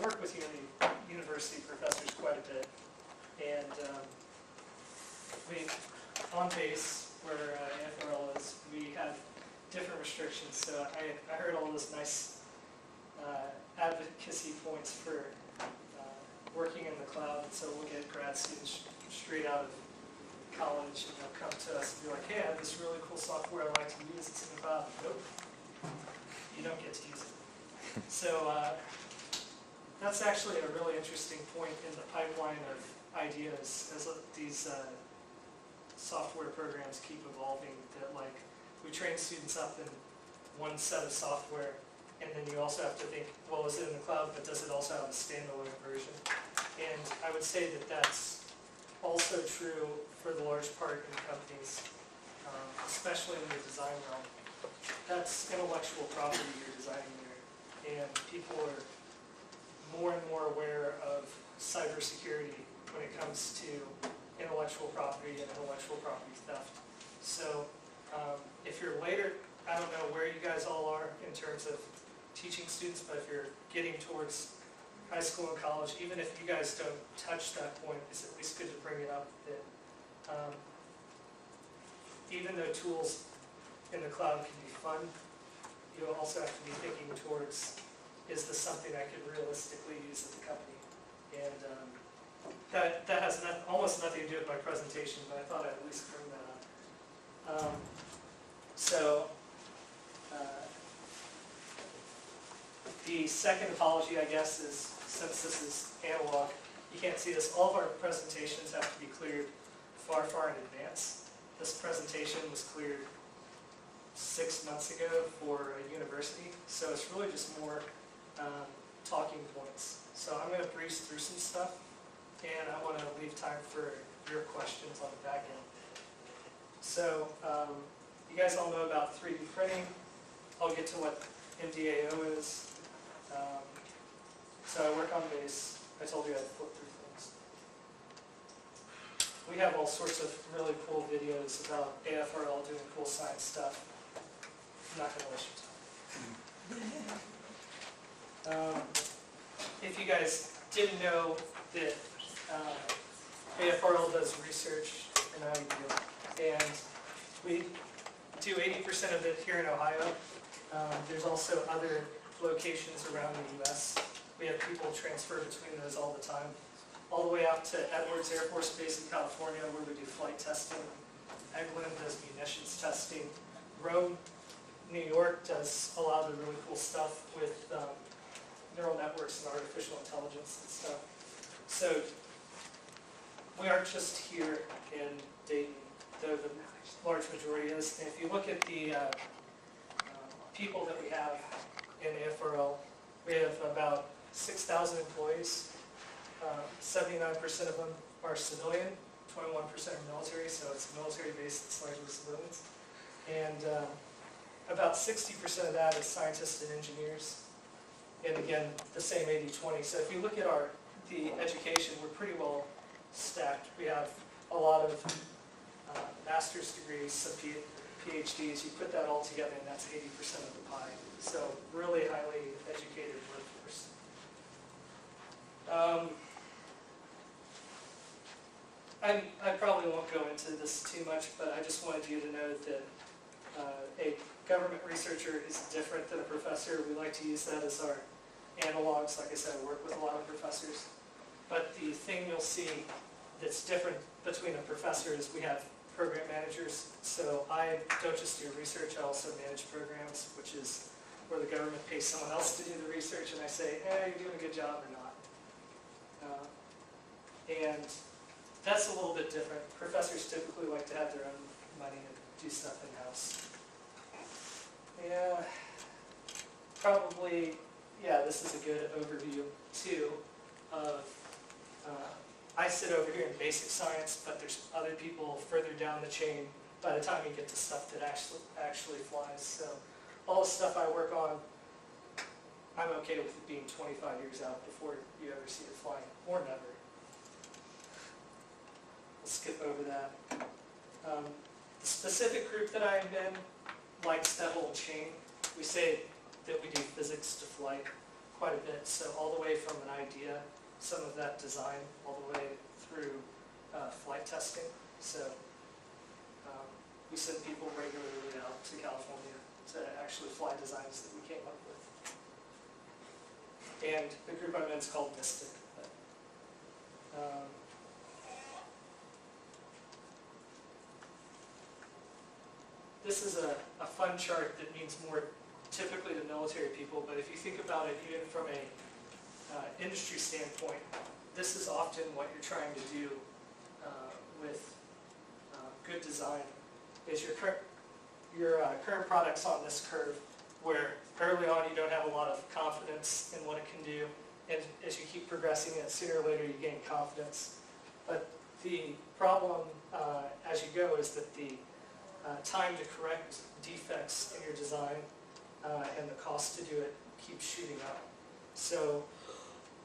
work with university professors quite a bit, and we, on base, where AFRL is, we have different restrictions. So I heard all those nice advocacy points for working in the cloud. So we'll get grad students straight out of college, and they'll come to us and be like, hey, I have this really cool software I like to use. It's in the cloud. Nope, you don't get to use it. So that's actually a really interesting point in the pipeline of ideas as these software programs keep evolving, that like we train students up in one set of software, and then you also have to think, well, is it in the cloud, but does it also have a standalone version? And I would say that that's also true for the large part in companies, especially in the design realm. That's intellectual property you're designing there, and people are more and more aware of cybersecurity when it comes to intellectual property and intellectual property theft. So if you're later, I don't know where you guys all are in terms of teaching students, but if you're getting towards high school and college, even if you guys don't touch that point, it's at least good to bring it up that even though tools in the cloud can be fun, you also have to be thinking towards, is this something I could realistically use at the company? And that has almost nothing to do with my presentation, but I thought I'd at least bring that up. The second apology, I guess, is since this is analog, you can't see this. All of our presentations have to be cleared far, far in advance. This presentation was cleared 6 months ago for a university, so it's really just more talking points. So I'm going to breeze through some stuff, and I want to leave time for your questions on the back end. So you guys all know about 3D printing. I'll get to what MDAO is. So I work on base. I told you I'd flip through things. We have all sorts of really cool videos about AFRL doing cool science stuff. I'm not going to waste your time. If you guys didn't know that AFRL does research in IED, and we do 80% of it here in Ohio. There's also other locations around the U.S. We have people transfer between those all the time, all the way out to Edwards Air Force Base in California, where we do flight testing. Eglin does munitions testing. Rome, New York does a lot of the really cool stuff with neural networks and artificial intelligence and stuff. So we aren't just here in Dayton, though the large majority is. And if you look at the people that we have in AFRL, we have about 6,000 employees. 79% of them are civilian, 21% are military, so it's military based, it's largely civilians. And about 60% of that is scientists and engineers. And again, the same 80-20. So if you look at the education, we're pretty well stacked. We have a lot of master's degrees, some PhDs. You put that all together, and that's 80% of the pie. So really highly educated workforce. I probably won't go into this too much, but I just wanted you to know that a government researcher is different than a professor. We like to use that as our analogs. Like I said, I work with a lot of professors. But the thing you'll see that's different between a professor is we have program managers. So I don't just do research, I also manage programs, which is where the government pays someone else to do the research, and I say, hey, you're doing a good job or not. And that's a little bit different. Professors typically like to have their own money and do stuff in-house. Yeah, probably, yeah, this is a good overview, too, of, I sit over here in basic science, but there's other people further down the chain by the time you get to stuff that actually flies. So all the stuff I work on, I'm okay with it being 25 years out before you ever see it flying, or never. We'll skip over that. The specific group that I'm in likes that whole chain. We say that we do physics to flight quite a bit, so all the way from an idea, some of that design all the way through flight testing. So we send people regularly out to California to actually fly designs that we came up with. And the group I'm in is called Mystic. This is a fun chart that means more typically to military people, but if you think about it even from a industry standpoint, this is often what you're trying to do with good design, is your current product's on this curve, where early on you don't have a lot of confidence in what it can do, and as you keep progressing it, sooner or later you gain confidence. But the problem as you go is that the time to correct defects in your design and the cost to do it keeps shooting up. So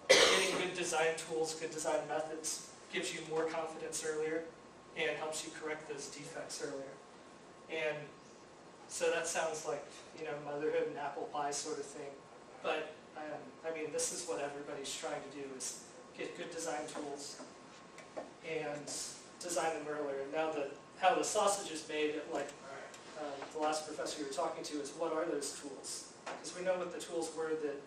getting good design tools, good design methods gives you more confidence earlier and helps you correct those defects earlier. And so that sounds like, you know, motherhood and apple pie sort of thing. But I mean, this is what everybody's trying to do, is get good design tools and design them earlier. Now, how the sausage is made, like the last professor you were talking to, is what are those tools? Because we know what the tools were that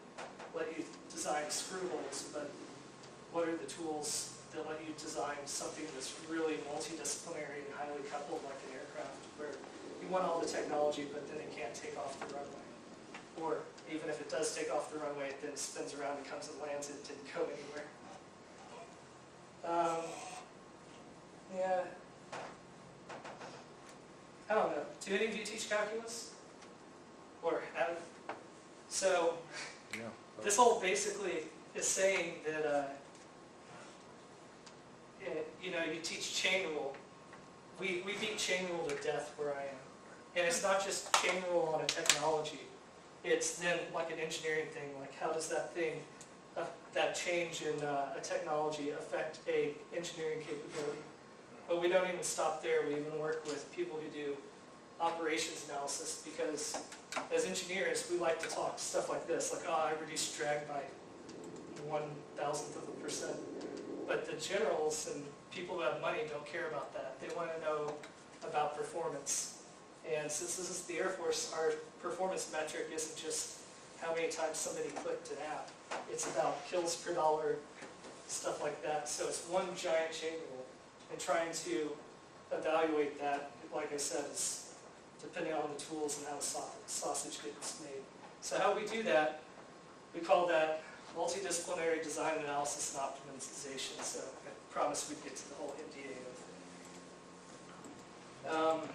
let you design screw holes, but what are the tools that let you design something that's really multidisciplinary and highly coupled like an aircraft, where you want all the technology, but then it can't take off the runway? Or even if it does take off the runway, it then spins around and comes and lands, and it didn't go anywhere. Yeah. I don't know. Do any of you teach calculus? Or have? So, Yeah. this whole basically is saying that, you know, you teach chain rule. We beat chain rule to death where I am. And it's not just chain rule on a technology. It's then like an engineering thing, like how does that thing, that change in a technology affect a engineering capability? But we don't even stop there. We even work with people who do operations analysis, because as engineers, we like to talk stuff like this, like, oh, I reduced drag by 0.001%. But the generals and people who have money don't care about that. They want to know about performance. And since this is the Air Force, our performance metric isn't just how many times somebody clicked an app. It's about kills per dollar, stuff like that. So it's one giant chain rule. And trying to evaluate that, like I said, is depending on the tools and how the sausage gets made. So how we do that, we call that multidisciplinary design analysis and optimization. So I promised we'd get to the whole MDAO thing.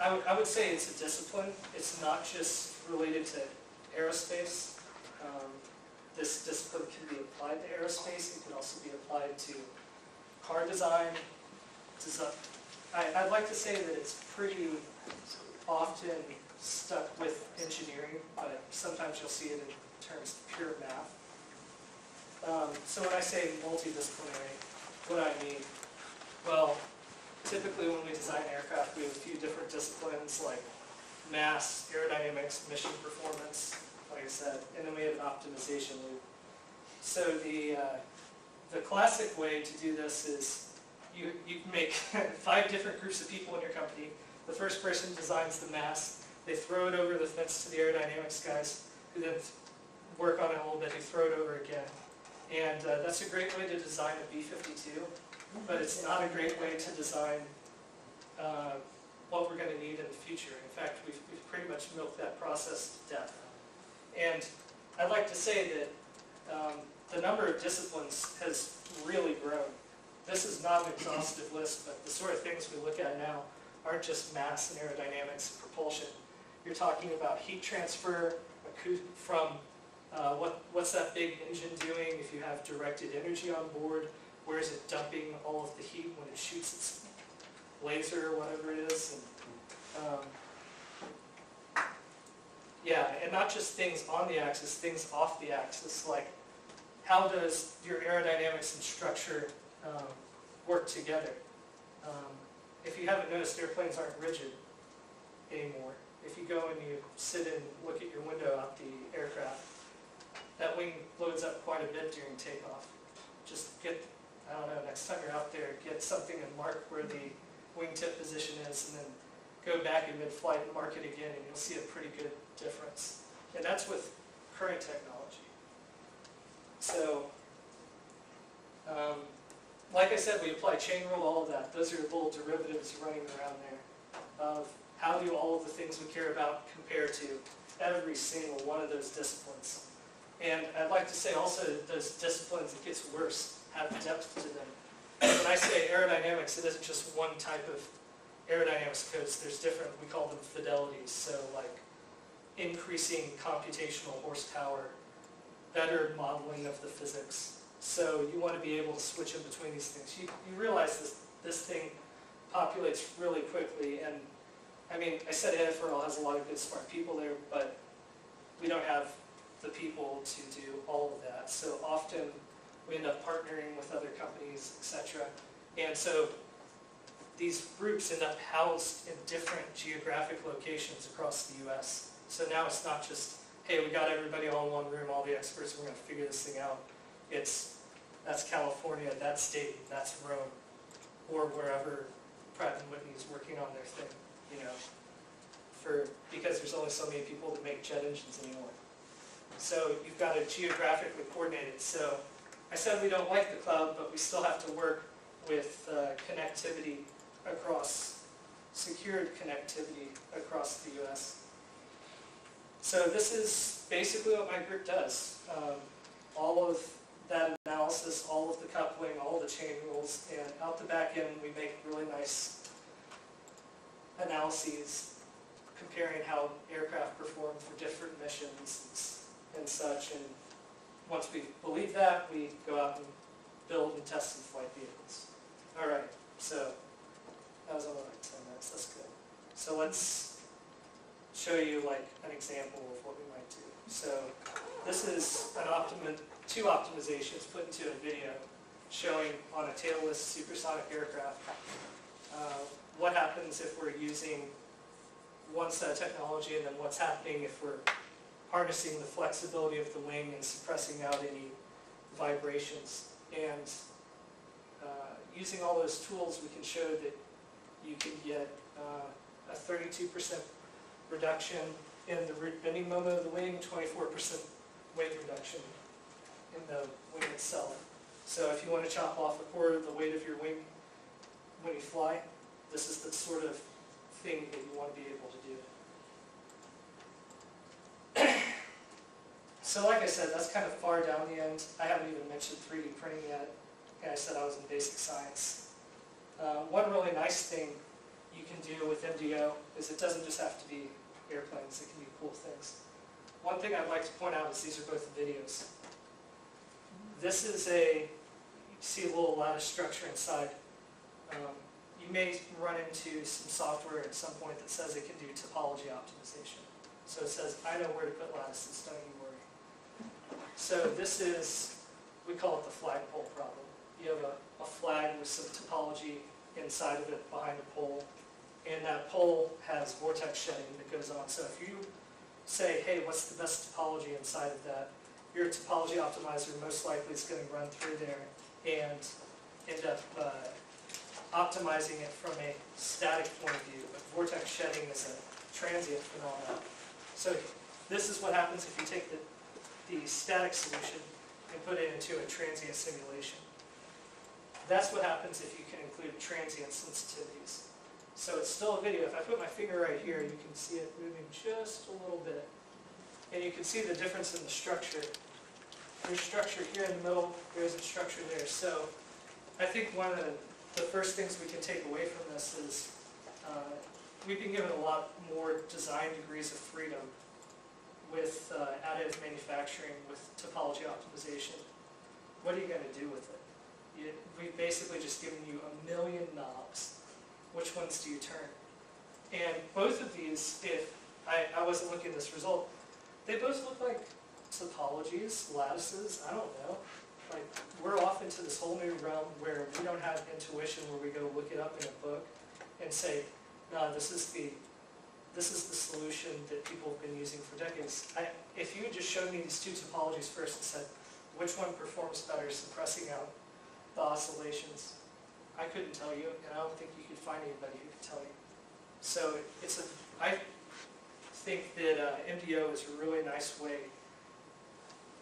I would say it's a discipline. It's not just related to aerospace. This discipline can be applied to aerospace. It can also be applied to car design. I'd like to say that it's pretty often stuck with engineering, but sometimes you'll see it in terms of pure math. So when I say multidisciplinary, what do I mean? Well, typically when we design aircraft, we have a few different disciplines like mass, aerodynamics, mission performance, like I said, and then we have an optimization loop. So the classic way to do this is you can make 5 different groups of people in your company. The first person designs the mass. They throw it over the fence to the aerodynamics guys, who then work on it a little bit, who throw it over again. And that's a great way to design a B-52, but it's not a great way to design what we're going to need in the future. In fact, we've pretty much milked that process to death. And I'd like to say that the number of disciplines has really grown. This is not an exhaustive list, but the sort of things we look at now aren't just mass and aerodynamics and propulsion. You're talking about heat transfer from what's that big engine doing if you have directed energy on board? Where is it dumping all of the heat when it shoots its laser or whatever it is? And, yeah, and not just things on the axis, things off the axis, like how does your aerodynamics and structure work together? If you haven't noticed, airplanes aren't rigid anymore. If you go and you sit and look at your window out the aircraft, that wing loads up quite a bit during takeoff. Just get, I don't know, next time you're out there, get something and mark where the wingtip position is, and then go back in mid-flight and mark it again, and you'll see a pretty good difference. And that's with current technology. So, like I said, we apply chain rule, all of that. Those are little derivatives running around there of how do all of the things we care about compare to every single one of those disciplines. And I'd like to say also that those disciplines, it gets worse, have depth to them. When I say aerodynamics, it isn't just one type of aerodynamics codes. There's different, we call them fidelities. So like increasing computational horsepower, better modeling of the physics. So you want to be able to switch in between these things. You realize this thing populates really quickly, and I mean, I said AFRL has a lot of good smart people there, but we don't have the people to do all of that. So often we end up partnering with other companies, etc. And so these groups end up housed in different geographic locations across the US. So now it's not just, hey, we got everybody all in one room, all the experts, we're going to figure this thing out. That's California, that's Dayton, that's Rome, or wherever Pratt & Whitney is working on their thing, you know, because there's only so many people that make jet engines anymore. So you've got to geographically coordinate it. So I said we don't like the cloud, but we still have to work with connectivity across, secured connectivity across the US. So this is basically what my group does. All of that analysis, all of the coupling, all the chain rules, and out the back end we make really nice analyses comparing how aircraft perform for different missions and such. And once we believe that, we go out and build and test and flight vehicles. All right, so that was only like 10 minutes, that's good. So let's show you like an example of what we might do. So this is two optimizations put into a video showing on a tailless supersonic aircraft what happens if we're using one set of technology, and then what's happening if we're harnessing the flexibility of the wing and suppressing out any vibrations. And using all those tools, we can show that you can get a 32% reduction in the root bending moment of the wing, 24% weight reduction in the wing itself. So if you want to chop off a quarter of the weight of your wing when you fly, this is the sort of thing that you want to be able to do. So like I said, that's kind of far down the end. I haven't even mentioned 3D printing yet. Like I said, I was in basic science. One really nice thing you can do with MDAO is it doesn't just have to be airplanes, it can be cool things. One thing I'd like to point out is these are both videos. This is you see a little lattice structure inside. You may run into some software at some point that says it can do topology optimization. So it says, I know where to put lattices, don't you worry. So this is, we call it the flagpole problem. You have a flag with some topology inside of it behind a pole, and that pole has vortex shedding that goes on. So if you say, hey, what's the best topology inside of that, your topology optimizer most likely is going to run through there and end up optimizing it from a static point of view. But vortex shedding is a transient phenomenon. So this is what happens if you take the static solution and put it into a transient simulation. That's what happens if you can include transient sensitivities. So it's still a video. If I put my finger right here, you can see it moving just a little bit. And you can see the difference in the structure. There's structure here in the middle, there's a structure there. So I think one of the first things we can take away from this is we've been given a lot more design degrees of freedom with additive manufacturing, with topology optimization. What are you going to do with it? We've basically just given you a million knobs. Which ones do you turn? And both of these, if I wasn't looking at this result, they both look like topologies, lattices, I don't know. Like, we're off into this whole new realm where we don't have intuition where we go look it up in a book and say, no, this is the this is the solution that people have been using for decades. If you had just showed me these two topologies first and said, which one performs better suppressing out the oscillations, I couldn't tell you, and I don't think you could find anybody who could tell you. So I think that MDAO is a really nice way,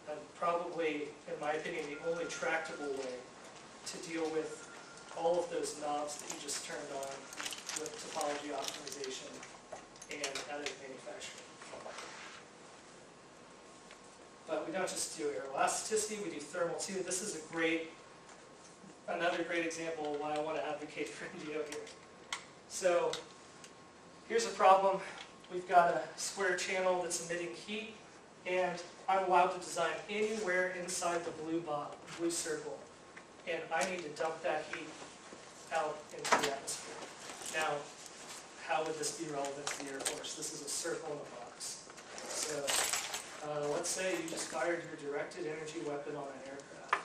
and probably, in my opinion, the only tractable way to deal with all of those knobs that you just turned on with topology optimization and additive manufacturing. But we don't just do air elasticity, we do thermal too. This is another great example of why I want to advocate for MDAO here. So here's a problem. We've got a square channel that's emitting heat, and I'm allowed to design anywhere inside the blue circle. And I need to dump that heat out into the atmosphere. Now, how would this be relevant to the Air Force? This is a circle in a box. So let's say you just fired your directed energy weapon on an aircraft,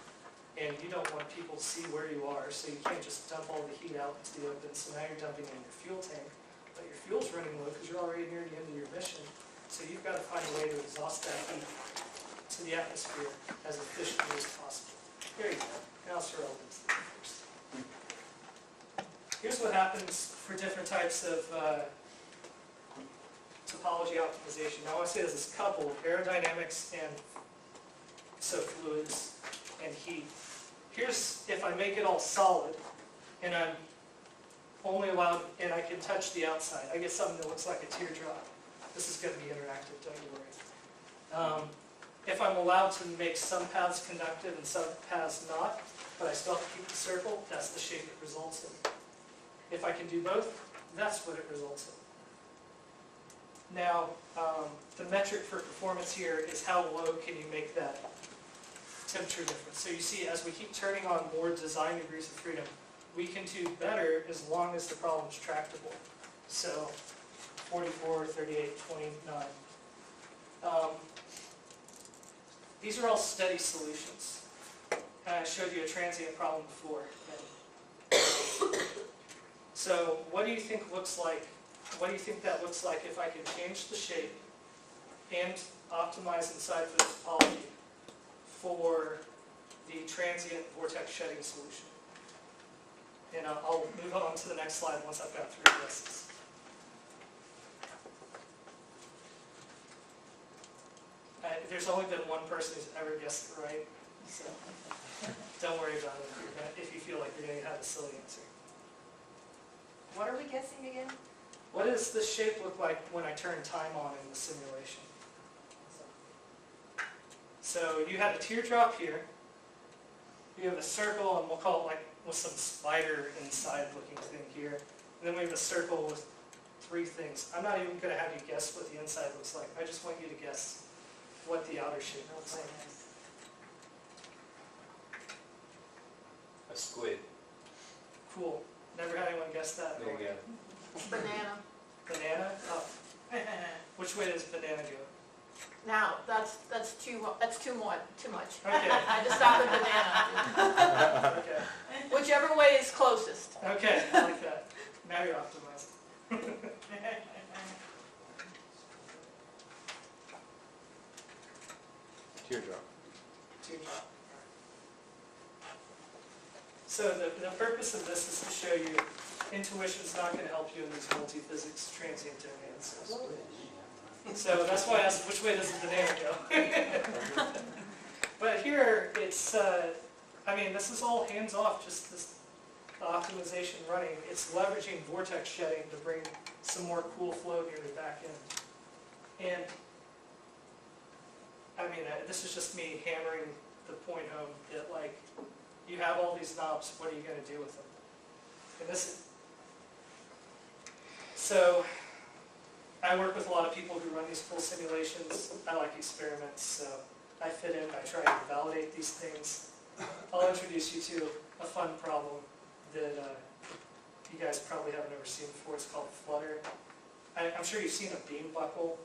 and you don't want people to see where you are, so you can't just dump all the heat out into the open. So now you're dumping in your fuel tank, but your fuel's running low because you're already near the end of your mission. So you've got to find a way to exhaust that heat to the atmosphere as efficiently as possible. Here you go. Now it's relevant to the Air Force. Here's what happens for different types of topology optimization. Now I want to say there's this couple, aerodynamics and so fluids and heat. Here's if I make it all solid and I'm only allowed, and I can touch the outside. I get something that looks like a teardrop. This is going to be interactive, don't you worry. If I'm allowed to make some paths conductive and some paths not, but I still have to keep the circle, that's the shape it results in. If I can do both, that's what it results in. Now, the metric for performance here is how low can you make that temperature difference. So you see, as we keep turning on more design degrees of freedom, we can do better as long as the problem is tractable. So 44, 38, 29. These are all steady solutions. I showed you a transient problem before. So what do you think looks like? What do you think that looks like if I can change the shape and optimize inside for the topology for the transient vortex shedding solution? And I'll move on to the next slide once I've got through this. There's only been one person who's ever guessed it right, so don't worry about it if you feel like you're going to have a silly answer. What are we guessing again? What does this shape look like when I turn time on in the simulation? So you have a teardrop here, you have a circle, and we'll call it like with some spider inside looking thing here, and then we have a circle with three things. I'm not even going to have you guess what the inside looks like. I just want you to guess what the outer shape looks like. A squid. Cool. Never had anyone guess that. There you go. Banana. Banana? Oh. Which way does banana go? Now, that's too much. Okay. I just stopped at banana. Okay. Whichever way is closest. Okay, I like that. Now you're optimizing. Teardrop. Teardrop. So the purpose of this is to show you intuition's not going to help you in these multi-physics transient domains. So that's why I asked, which way does the banana go? But here, it's, I mean, this is all hands-off, just this optimization running. It's leveraging vortex shedding to bring some more cool flow near the back end. And, I mean, this is just me hammering the point home that, like, you have all these knobs, what are you going to do with them? And this, so I work with a lot of people who run these full simulations. I like experiments, so I fit in, I try to validate these things. I'll introduce you to a fun problem that you guys probably haven't ever seen before. It's called flutter. I'm sure you've seen a beam buckle.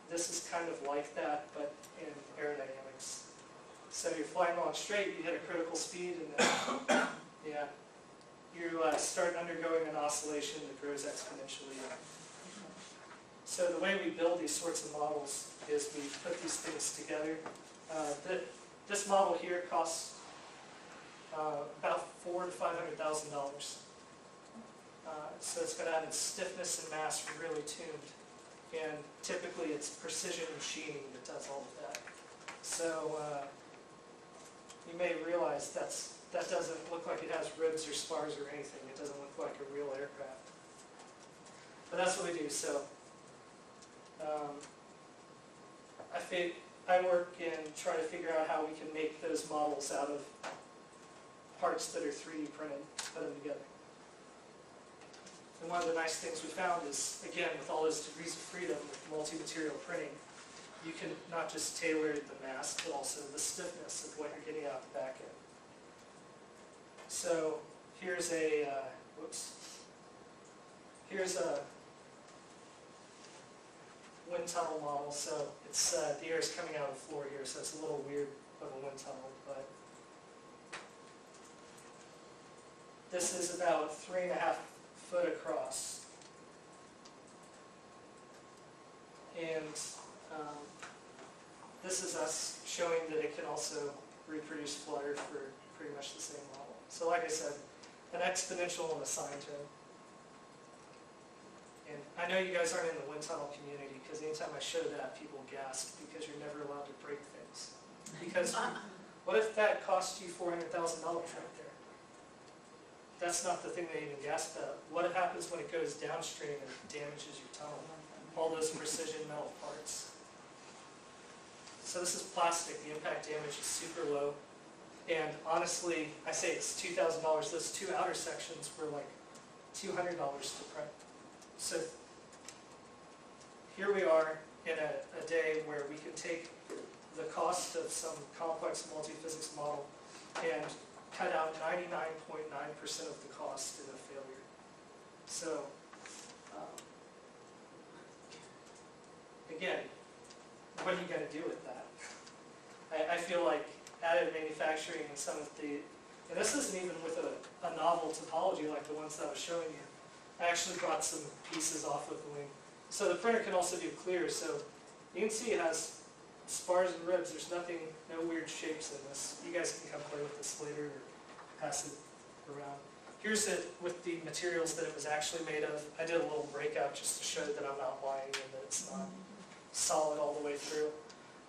This is kind of like that, but in aerodynamics. So you're flying along straight, you hit a critical speed, and then, yeah, you start undergoing an oscillation that grows exponentially. So the way we build these sorts of models is we put these things together. This model here costs about $400,000 to $500,000. So it's going to have its stiffness and mass really tuned. And typically it's precision machining that does all of that. So you may realize that doesn't look like it has ribs or spars or anything. It doesn't look like a real aircraft. But that's what we do. So I work and try to figure out how we can make those models out of parts that are 3D printed, put them together. And one of the nice things we found is, again, with all those degrees of freedom with multi-material printing, you can not just tailor the mass, but also the stiffness of what you're getting out the back end. So here's a, here's a wind tunnel model. So it's the air is coming out of the floor here, so it's a little weird of a wind tunnel, but this is about 3.5 foot across. And this is us showing that it can also reproduce flutter for pretty much the same model. So like I said, an exponential and a sine term. And I know you guys aren't in the wind tunnel community, because anytime I show that, people gasp, because you're never allowed to break things. Because what if that cost you $400,000 right there? That's not the thing they even gasped at. What happens when it goes downstream and damages your tunnel? All those precision metal parts. So this is plastic. The impact damage is super low. And honestly, I say it's $2,000. Those two outer sections were like $200 to print. So here we are in a day where we can take the cost of some complex multi-physics model and cut out 99.9% of the cost in a failure. So again, what are you going to do with that? I feel like additive manufacturing and some of the, and this isn't even with a novel topology like the ones that I was showing you. I actually brought some pieces off of the wing. So the printer can also do clear, so you can see it has spars and ribs. There's nothing, no weird shapes in this. You guys can come play with this later or pass it around. Here's it with the materials that it was actually made of. I did a little breakout just to show that I'm not lying and that it's not solid all the way through.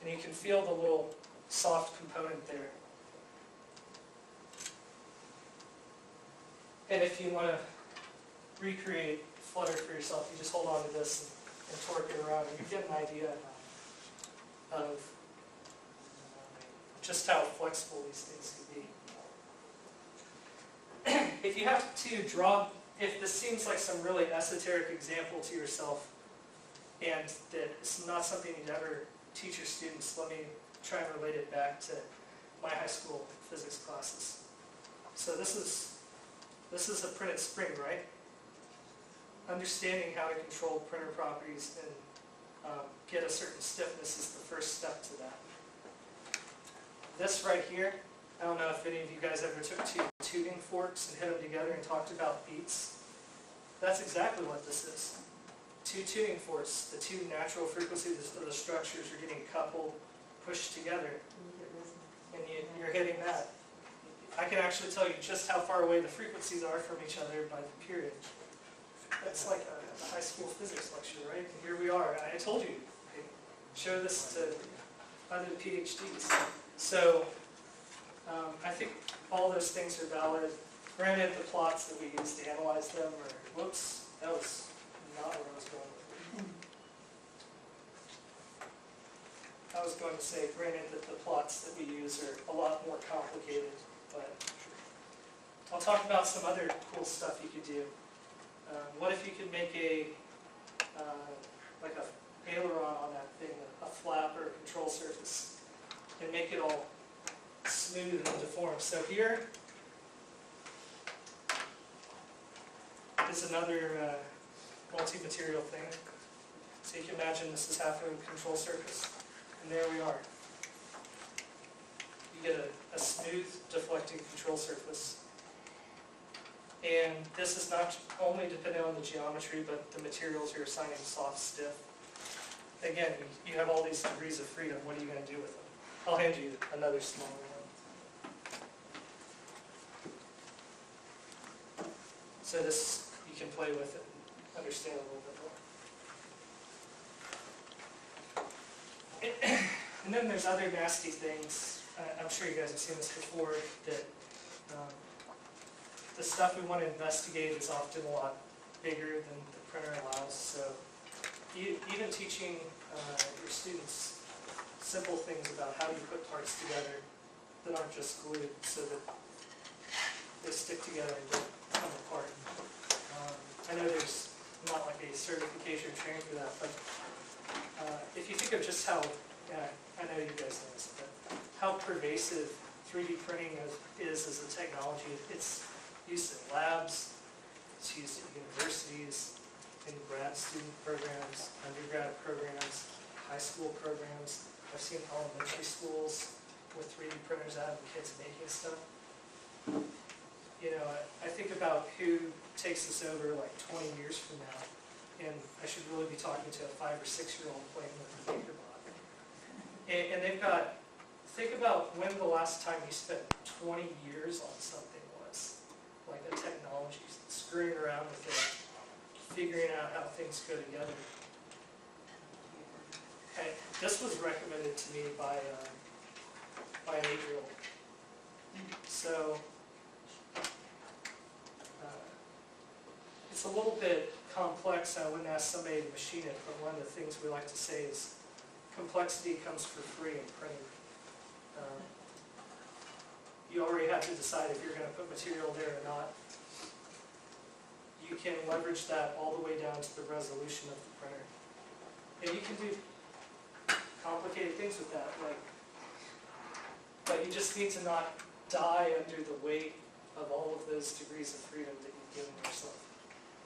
And you can feel the little soft component there. And if you want to recreate flutter for yourself, you just hold on to this and torque it around, and you get an idea of just how flexible these things can be. If you have to draw, if this seems like some really esoteric example to yourself, and that it's not something you'd ever teach your students, let me try and relate it back to my high school physics classes. So this is a printed spring, right? Understanding how to control printer properties and get a certain stiffness is the first step to that. This right here, I don't know if any of you guys ever took two tuning forks and hit them together and talked about beats. That's exactly what this is. Two tuning forks, the two natural frequencies of the structures are getting coupled, pushed together, and you're hitting that. I can actually tell you just how far away the frequencies are from each other by the period. That's like a high school physics lecture, right? And here we are. I told you, I show this to other PhDs. So I think all those things are valid. Granted, the plots that we use to analyze them are, whoops, that was not where I was going with it. I was going to say, granted, that the plots that we use are a lot more complicated, but I'll talk about some other cool stuff you could do. What if you could make like a aileron on that thing, a flap or a control surface, and make it all smooth and deformed. So here is another multi-material thing. So you can imagine this is half a control surface, and there we are. You get a smooth, deflecting control surface. And this is not only dependent on the geometry, but the materials you're assigning soft, stiff. again, you have all these degrees of freedom, what are you going to do with them? I'll hand you another smaller one. So this, you can play with it and understand a little bit more. And then there's other nasty things. I'm sure you guys have seen this before, that the stuff we want to investigate is often a lot bigger than the printer allows. So even teaching your students simple things about how you put parts together that aren't just glued, so that they stick together and don't come apart. I know there's not like a certification or training for that, but if you think of just how, I know you guys know this, but how pervasive 3D printing is as a technology. It's used in labs, it's used in universities, in grad student programs, undergrad programs, high school programs. I've seen elementary schools with 3D printers out and kids making stuff. You know, I think about who takes this over like 20 years from now, and I should really be talking to a 5 or 6 year old playing with the MakerBot. And they've got, think about when the last time you spent 20 years on something was, like a technology, screwing around with it, figuring out how things go together. And this was recommended to me by an 8-year-old. So it's a little bit complex. I wouldn't ask somebody to machine it, but one of the things we like to say is complexity comes for free in printing. You already have to decide if you're going to put material there or not. You can leverage that all the way down to the resolution of the printer. And you can do complicated things with that, but you just need to not die under the weight of all of those degrees of freedom that you've given yourself.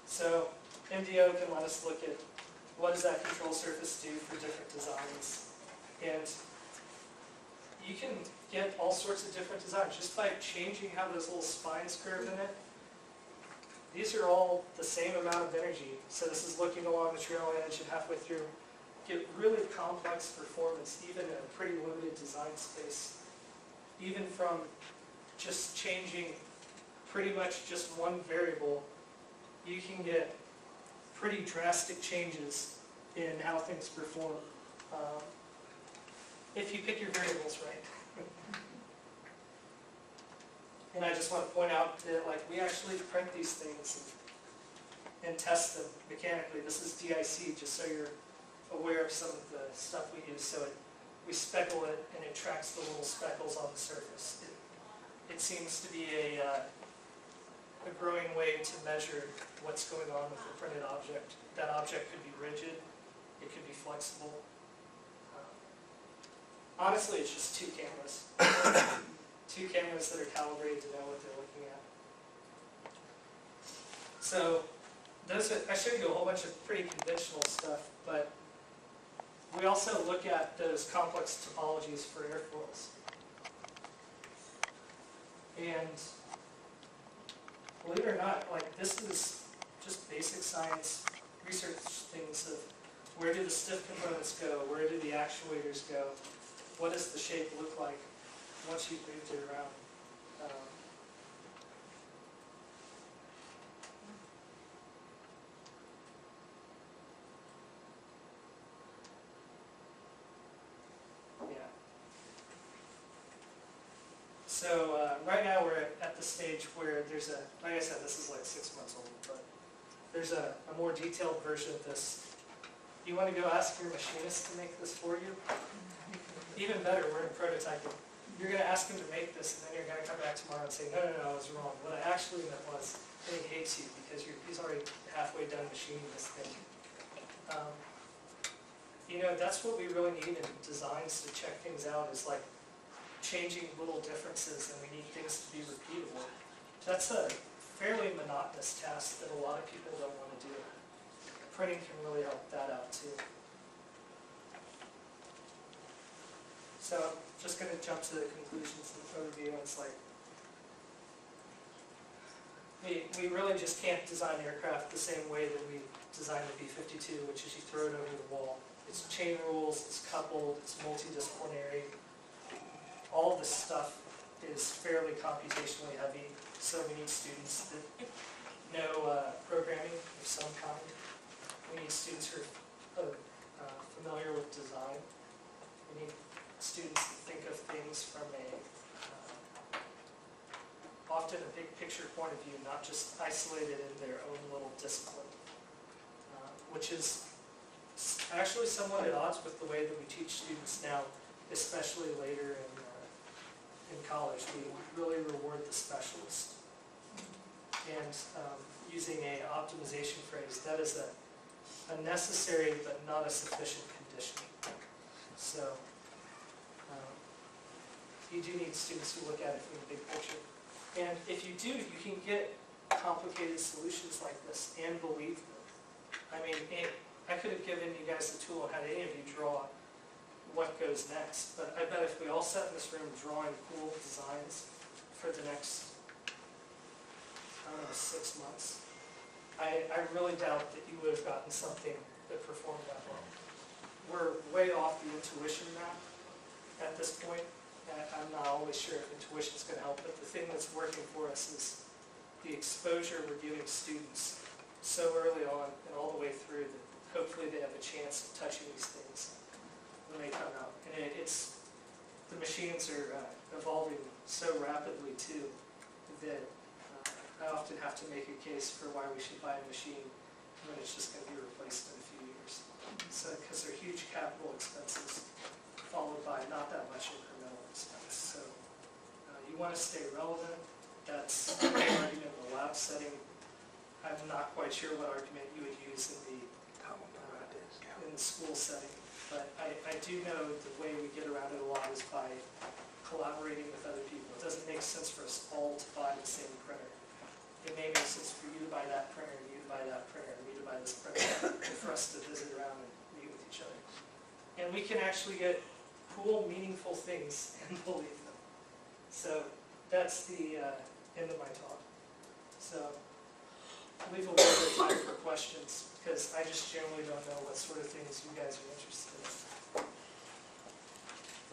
So MDAO can let us look at what does that control surface do for different designs. And you can get all sorts of different designs just by changing how those little spines curve in it. These are all the same amount of energy. So this is looking along the trail edge and halfway through. Get really complex performance even in a pretty limited design space. Even from just changing pretty much just one variable, you can get pretty drastic changes in how things perform if you pick your variables right. And I just want to point out that we actually print these things and test them mechanically. This is DIC, just so you're aware of some of the stuff we use. So we speckle it and it tracks the little speckles on the surface. It seems to be a growing way to measure what's going on with the printed object. That object could be rigid, it could be flexible. Honestly, it's just 2 cameras. 2 cameras that are calibrated to know what they're looking at. So I showed you a whole bunch of pretty conventional stuff, but we also look at those complex topologies for airfoils. And believe it or not, this is just basic science research things of where do the stiff components go, where do the actuators go, what does the shape look like once you've moved it around. So right now we're at the stage where there's like I said, this is like 6 months old, but there's a more detailed version of this. You want to go ask your machinist to make this for you? Even better, we're in prototyping. You're going to ask him to make this, and then you're going to come back tomorrow and say, no, I was wrong. What I actually meant was, and he hates you because he's already halfway done machining this thing. That's what we really need in designs to check things out, is changing little differences, and we need things to be repeatable. That's a fairly monotonous task that a lot of people don't want to do. Printing can really help that out too. So I'm just going to jump to the conclusions and overview. It's we really just can't design aircraft the same way that we designed the B-52, which is you throw it over the wall. It's chain rules, it's coupled, it's multidisciplinary. All this stuff is fairly computationally heavy, so we need students that know programming of some kind. We need students who are familiar with design. We need students that think of things from often a big picture point of view, not just isolated in their own little discipline, which is actually somewhat at odds with the way that we teach students now, especially later in college. We really reward the specialist. And using an optimization phrase, that is a necessary but not a sufficient condition. So you do need students who look at it from the big picture. And if you do, you can get complicated solutions like this and believe them. I mean, I could have given you guys the tool on how to any of you draw what goes next, but I bet if we all sat in this room drawing cool designs for the next, I don't know, 6 months, I really doubt that you would have gotten something that performed that well. We're way off the intuition map at this point. I'm not always sure if intuition is going to help, but the thing that's working for us is the exposure we're giving students so early on and all the way through that hopefully they have a chance of touching these things when they come out. And the machines are evolving so rapidly too that I often have to make a case for why we should buy a machine when it's just going to be replaced in a few years. So, because they're huge capital expenses followed by not that much incremental expense. So you want to stay relevant. That's an argument in the lab setting. I'm not quite sure what argument you would use in the school setting, but I do know the way we get around it a lot is by collaborating with other people. It doesn't make sense for us all to buy the same printer. It may make sense for you to buy that printer, and you to buy that printer, and me to buy this printer, and for us to visit around and meet with each other. And we can actually get cool, meaningful things and believe them. So that's the end of my talk. So I'll leave a little bit of time for questions, because I just generally don't know what sort of things you guys are interested in.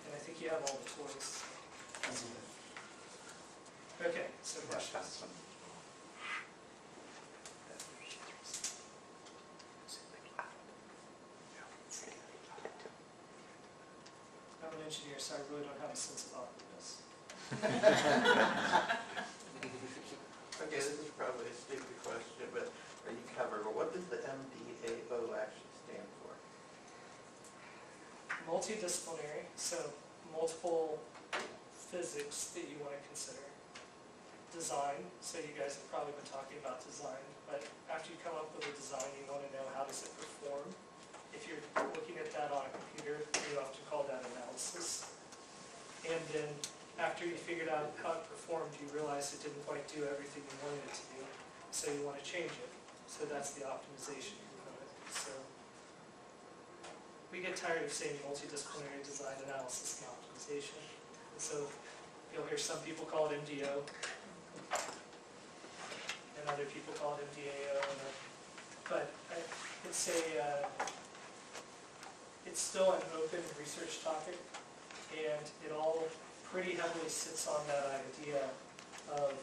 And I think you have all the toys. Okay, so questions. I'm an engineer, so I really don't have a sense of optimism. Okay, this is probably a stupid question, but you covered, but what does the MDAO actually stand for? Multidisciplinary, so multiple physics that you want to consider. Design, so you guys have probably been talking about design, but after you come up with a design, you want to know how does it perform. If you're looking at that on a computer, we often call that analysis. And then after you figured out how it performed, you realized it didn't quite do everything you wanted it to do, so you want to change it. So that's the optimization component. So we get tired of saying multidisciplinary design analysis and optimization. And so you'll hear some people call it MDO, and other people call it MDAO. But it's still an open research topic, and it all pretty heavily sits on that idea of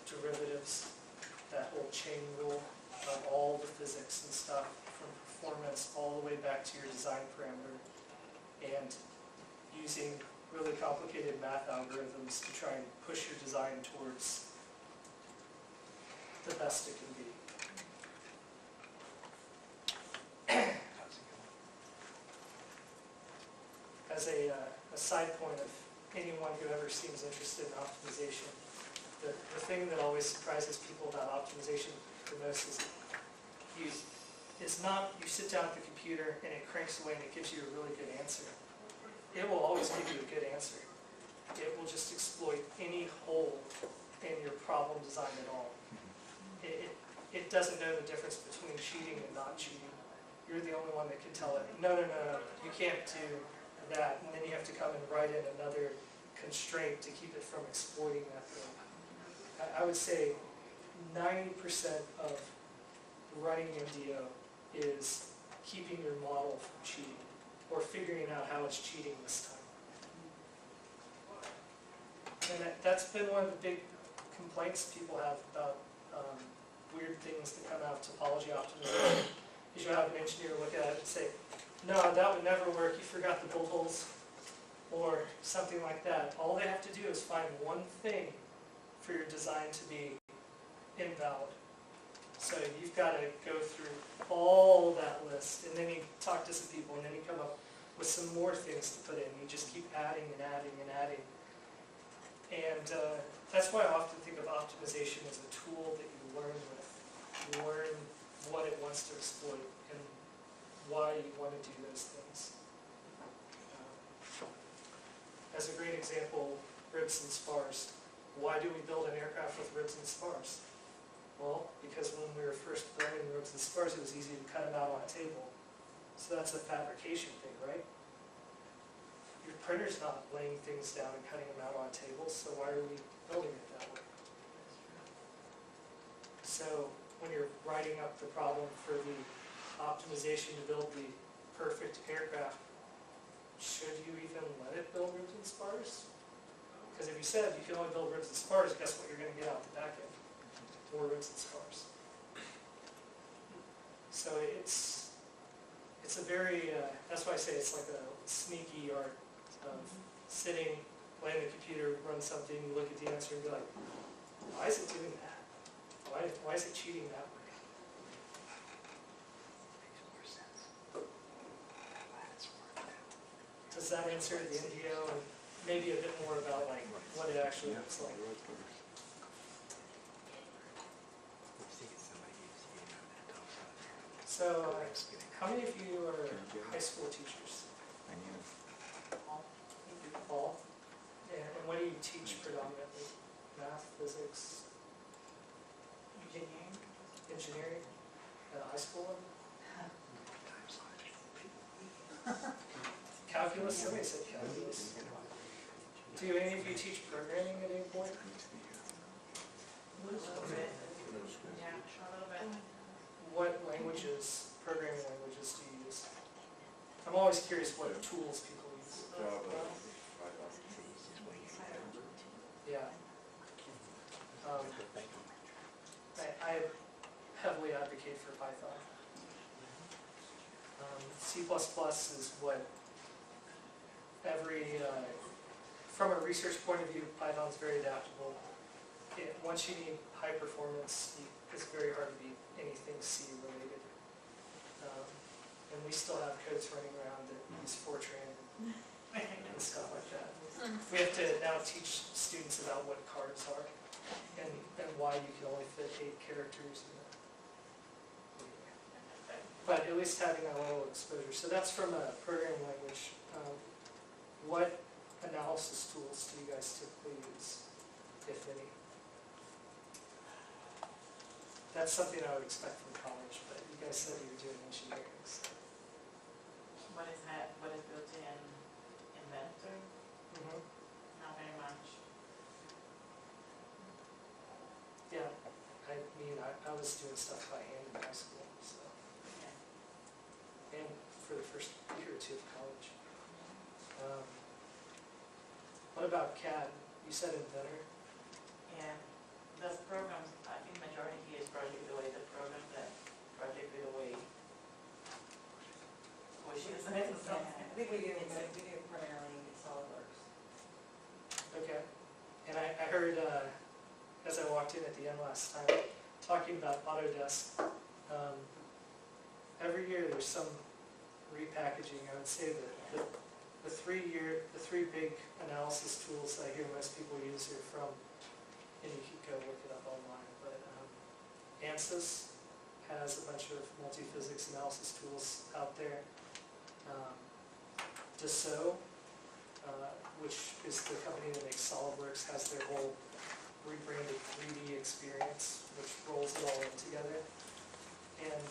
derivatives, that whole chain rule of all the physics and stuff, from performance all the way back to your design parameter, and using really complicated math algorithms to try and push your design towards the best it can be. As a side point of anyone who ever seems interested in optimization, the thing that always surprises people about optimization the most is you sit down at the computer and it cranks away and it gives you a really good answer. It will always give you a good answer. It will just exploit any hole in your problem design at all. It doesn't know the difference between cheating and not cheating. You're the only one that can tell it, no, you can't do that, and then you have to come and write in another constraint to keep it from exploiting that thing. I would say 90% of running MDO is keeping your model from cheating, or figuring out how it's cheating this time. And that's been one of the big complaints people have about weird things that come out of topology optimization. Is you'll have an engineer look at it and say, no, that would never work, you forgot the bolt holes, or something like that. All they have to do is find one thing for your design to be invalid. So you've got to go through all of that list, and then you talk to some people, and then you come up with some more things to put in. You just keep adding and adding and adding. And that's why I often think of optimization as a tool that you learn with. You learn what it wants to exploit and why you want to do those things. As a great example, ribs and spars. Why do we build an aircraft with ribs and spars? Well, because when we were first building ribs and spars, it was easy to cut them out on a table. So that's a fabrication thing, right? Your printer's not laying things down and cutting them out on a table, so why are we building it that way? So when you're writing up the problem for the optimization to build the perfect aircraft, should you even let it build ribs and spars? Because if you said you can only build ribs and spars, guess what you're going to get out the back end? More ribs and spars. So it's a very, that's why I say it's like a sneaky art of sitting, playing the computer, run something, you look at the answer and be like, why is it doing that? Why is it cheating that way? Does that answer the MDAO and maybe a bit more about like what it actually looks like? So, how many of you are high school teachers? All? And what do you teach predominantly? Math, physics? Engineering? At a high school level? Calculus? Somebody said calculus. Do any of you teach programming at any point? A little bit. Yeah, a little bit. What languages, programming languages do you use? I'm always curious what tools people use. Yeah. I heavily advocate for Python. C++ is what from a research point of view, Python's very adaptable. Once you need high performance, it's very hard to beat anything C related. And we still have codes running around that use Fortran and stuff like that. We have to now teach students about what cards are and why you can only fit 8 characters in it. But at least having that level of exposure. So that's from a programming language. What analysis tools do you guys typically use, if any? That's something I would expect from college, but you guys said you were doing engineering. So. What is that? What is built in Inventor? Mm-hmm. Not very much. Yeah, I mean, I was doing stuff by hand in high school, so. Okay. And for the first year or two of college. What about CAD? You said Inventor? Yeah. The programs, I think majority here is Project with the way the program that Project with the way. Which is I think we do primarily in SolidWorks. Okay. And I heard, as I walked in at the end last time, talking about Autodesk. Every year there's some repackaging. I would say that the three big analysis tools I hear most people use are from, and you can go look it up online, but ANSYS has a bunch of multi-physics analysis tools out there. Dassault, which is the company that makes SolidWorks, has their whole rebranded 3D experience, which rolls it all in together. And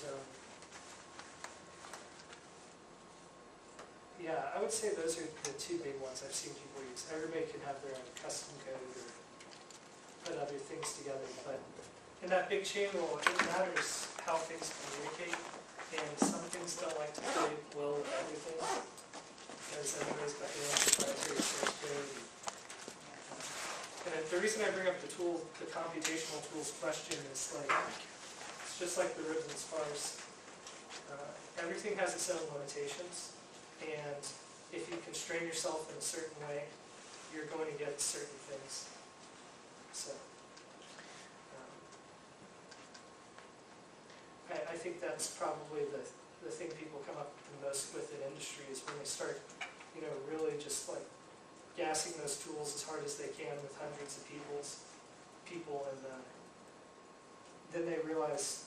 yeah, I would say those are the two big ones I've seen people use. Everybody can have their own custom code or put other things together, but in that big chain rule, it matters how things communicate and some things don't like to play well with everything, because everybody's got their own proprietary source code. And the reason I bring up the computational tools question is like, it's just like the ribs and spars. Everything has its own limitations, and if you constrain yourself in a certain way, you're going to get certain things. So, I think that's probably the thing people come up the most with in industry is when they start, really just like gassing those tools as hard as they can with hundreds of people, and then they realize,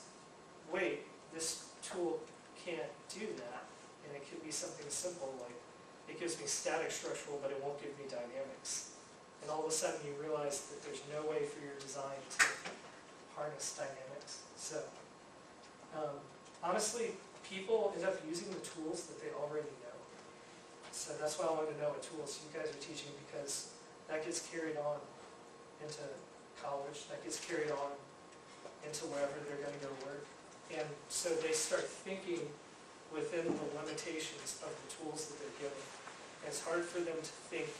wait, this tool can't do that, and it could be something simple like it gives me static structural, but it won't give me dynamics. And all of a sudden you realize that there's no way for your design to harness dynamics. So honestly, people end up using the tools that they already know. So that's why I wanted to know what tools you guys are teaching, because that gets carried on into college, that gets carried on into wherever they're going to go work. And so they start thinking within the limitations of the tools that they're given. And it's hard for them to think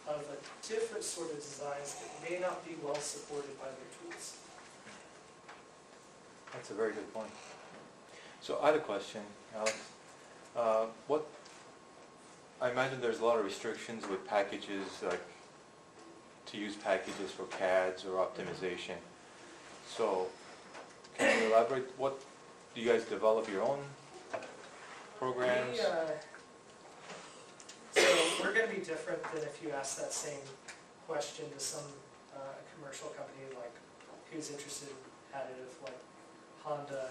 of a different sort of designs that may not be well supported by their tools. That's a very good point. So I had a question, Alex. I imagine there's a lot of restrictions with packages, like to use packages for CADs or optimization. So can you elaborate? What do you guys develop your own programs? So we're going to be different than if you ask that same question to some commercial company like who's interested in additive, like Honda,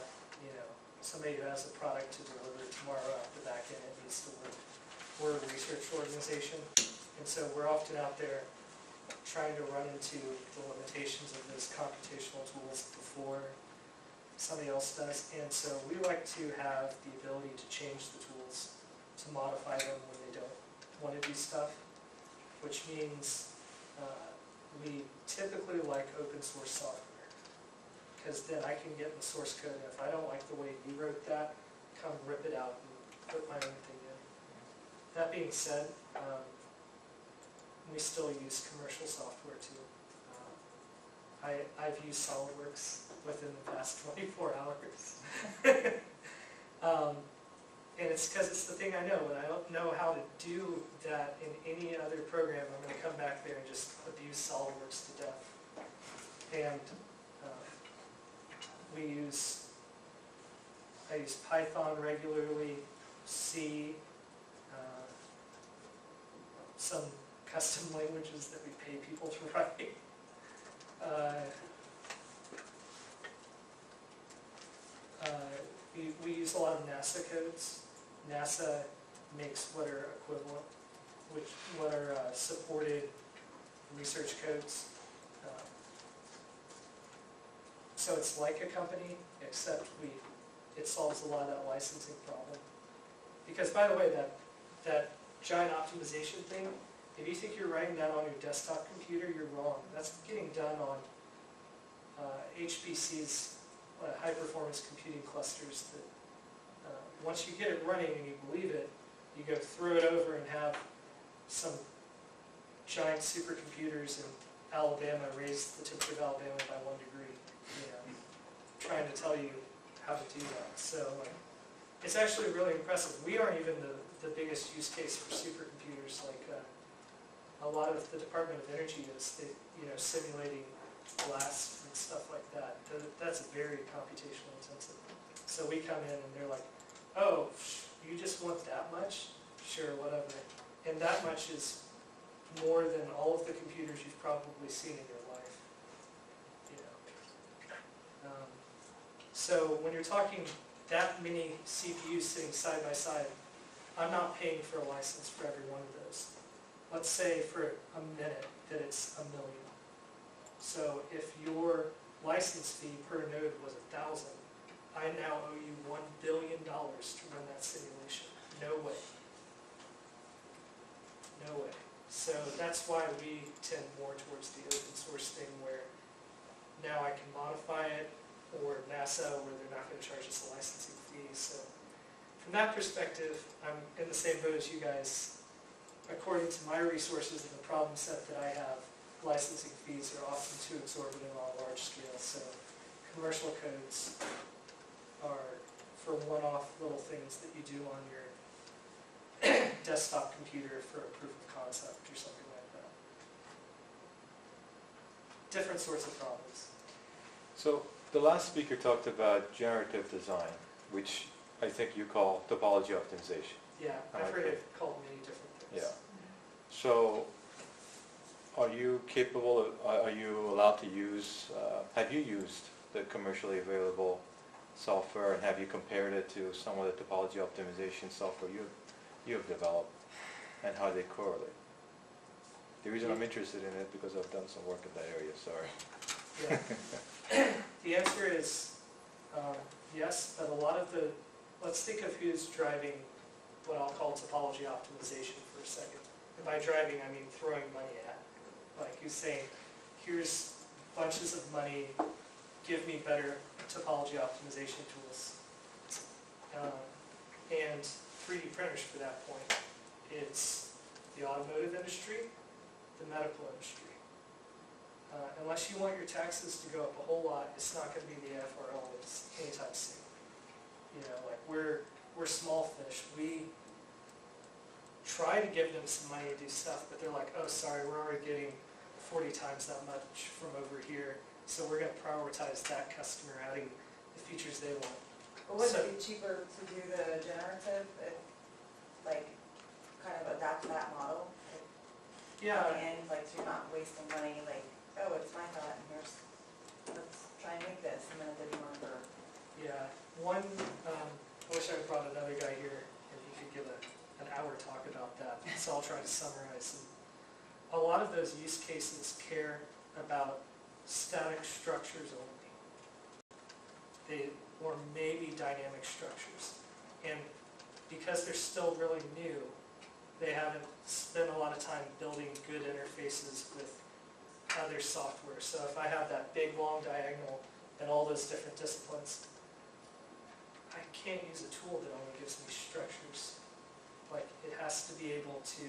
somebody who has a product to deliver tomorrow out the back end, it needs to work. We're a research organization, and so we're often out there trying to run into the limitations of those computational tools before somebody else does. And so we like to have the ability to change the tools, to modify them when they don't want to do stuff, which means we typically like open source software, because then I can get in the source code, and if I don't like the way you wrote that, come rip it out and put my own thing in. That being said, we still use commercial software too. I've used SolidWorks within the past 24 hours. And it's because it's the thing I know. When I don't know how to do that in any other program, I'm going to come back there and just abuse SolidWorks to death. And I use Python regularly, C, some custom languages that we pay people to write. We use a lot of NASA codes. NASA makes what are equivalent, what are supported research codes. So it's like a company, except it solves a lot of that licensing problem. Because by the way, that giant optimization thing, if you think you're writing that on your desktop computer, you're wrong. That's getting done on HPC's high-performance computing clusters that once you get it running and you believe it, you go throw it over and have some giant supercomputers in Alabama raise the temperature of Alabama by 1 degree, trying to tell you how to do that. So it's actually really impressive. We aren't even the biggest use case for supercomputers. Like a lot of the Department of Energy is, simulating blast and stuff like that. That's very computational intensive. So we come in and they're like, oh, you just want that much? Sure, whatever. And that much is more than all of the computers you've probably seen in your life. So when you're talking that many CPUs sitting side by side, I'm not paying for a license for every one of those. Let's say for a minute that it's $1 million. So if your license fee per node was 1,000, I now owe you $1 billion to run that simulation. No way. No way. So that's why we tend more towards the open source thing, where now I can modify it, or NASA, where they're not going to charge us a licensing fee. So from that perspective, I'm in the same boat as you guys. According to my resources and the problem set that I have, licensing fees are often too exorbitant on a large scale. So commercial codes are for one-off little things that you do on your desktop computer for a proof of concept or something like that. Different sorts of problems. So the last speaker talked about generative design, which I think you call topology optimization. Yeah, I've heard it called many different things. Yeah. So are you capable, are you allowed to use, have you used the commercially available software, and have you compared it to some of the topology optimization software you have developed, and how they correlate? The reason I'm interested in it because I've done some work in that area, sorry. Yeah. The answer is yes, but a lot of the, let's think of who's driving what I'll call topology optimization for a second. And by driving, I mean throwing money at. Like who's saying, here's bunches of money, give me better topology optimization tools. And 3D printers for that point. It's the automotive industry, the medical industry. Unless you want your taxes to go up a whole lot, it's not going to be the FRL anytime soon. You know, like we're small fish. We try to give them some money to do stuff, but they're like, oh, sorry, we're already getting 40 times that much from over here, so we're going to prioritize that customer adding the features they want. But would it be cheaper to do the generative, like, kind of adapt to that model? Yeah. And like, so you're not wasting money, like, oh, it's my thought, and let's try and make this, and then it didn't work, or... Yeah. One, I wish I brought another guy here, and he could give an hour talk about that, so I'll try to summarize them. A lot of those use cases care about static structures only. Or maybe dynamic structures. And because they're still really new, they haven't spent a lot of time building good interfaces with other software. So if I have that big long diagonal and all those different disciplines, I can't use a tool that only gives me structures. Like, it has to be able to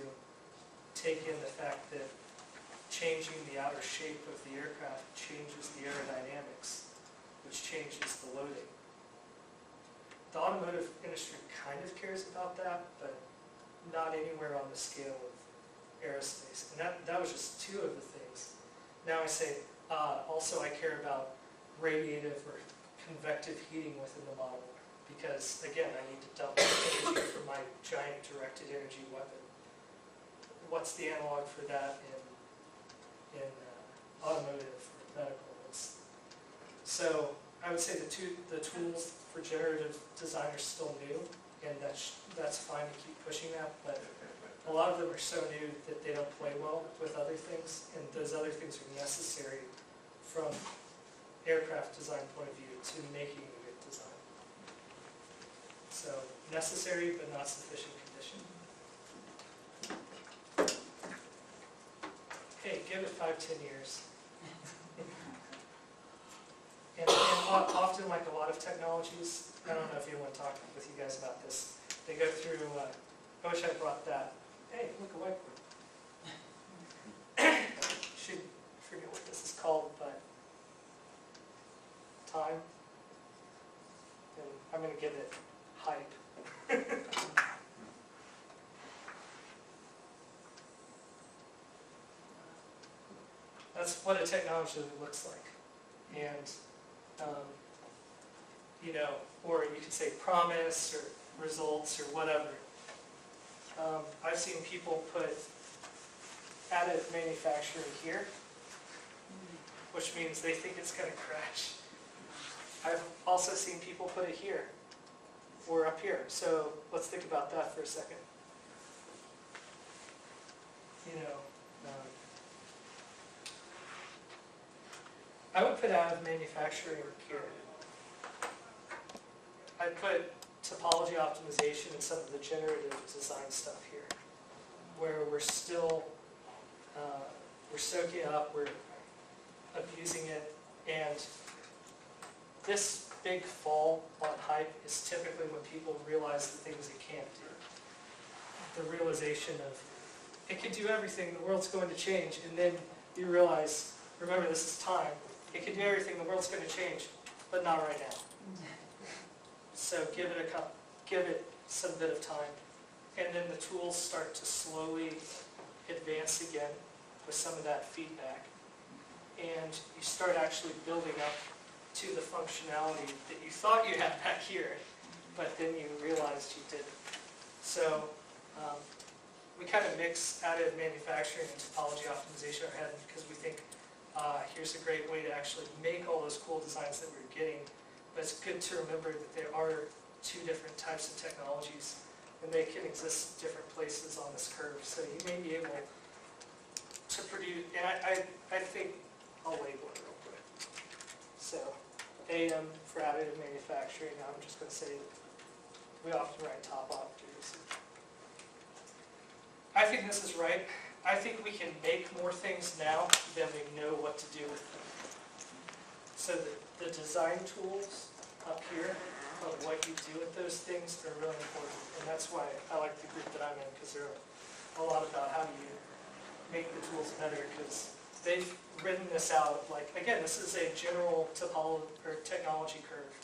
take in the fact that changing the outer shape of the aircraft changes the aerodynamics, which changes the loading. The automotive industry kind of cares about that, but not anywhere on the scale of aerospace. And that was just two of the things. Now I say, also I care about radiative or convective heating within the model, because again, I need to dump energy from my giant directed energy weapon. What's the analog for that in automotive or medical? So I would say the tools for generative design are still new, and that's fine to keep pushing that, but a lot of them are so new that they don't play well with other things, and those other things are necessary from aircraft design point of view to making a good design. So necessary but not sufficient condition. Hey, give it 5-10 years. And often, like a lot of technologies, I don't know if anyone talked with you guys about this, they go through, I wish I brought that. Hey, look, a whiteboard. Should forget what this is called, but time. And I'm going to give it hype. That's what a technology looks like. And you know, or you could say promise or results or whatever. I've seen people put additive manufacturing here, which means they think it's going to crash. I've also seen people put it here or up here. So let's think about that for a second. You know, I would put additive manufacturing here. I'd put topology optimization and some of the generative design stuff here, where we're still, we're soaking it up, we're abusing it, and this big fall on hype is typically when people realize the things it can't do. The realization of, it can do everything, the world's going to change, and then you realize, remember this is time, it can do everything, the world's going to change, but not right now. So give it some bit of time, and then the tools start to slowly advance again with some of that feedback, and you start actually building up to the functionality that you thought you had back here, but then you realized you didn't. So we kind of mix additive manufacturing and topology optimization in our head because we think here's a great way to actually make all those cool designs that we're getting. But it's good to remember that there are two different types of technologies, and they can exist in different places on this curve. So you may be able to produce, and I think I'll label it real quick. So AM for additive manufacturing, I'm just going to say we often write top op. I think this is right. I think we can make more things now than we know what to do with them. So the design tools up here of what you do with those things are really important. And that's why I like the group that I'm in, because they're a lot about how do you make the tools better, because they've written this out. Like, again, this is a general topology or technology curve.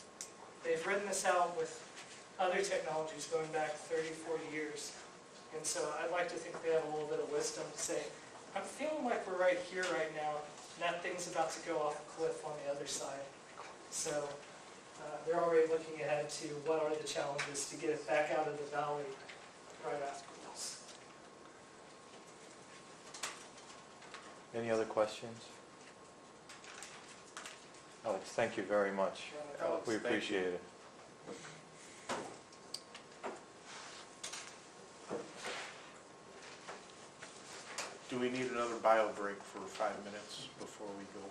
They've written this out with other technologies going back 30, 40 years. And so I'd like to think they have a little bit of wisdom to say, I'm feeling like we're right here right now, and that thing's about to go off a cliff on the other side. So they're already looking ahead to what are the challenges to get it back out of the valley right after this. Any other questions? Alex, thank you very much. Alex, We thank you. appreciate it. Do we need another bio break for 5 minutes before we go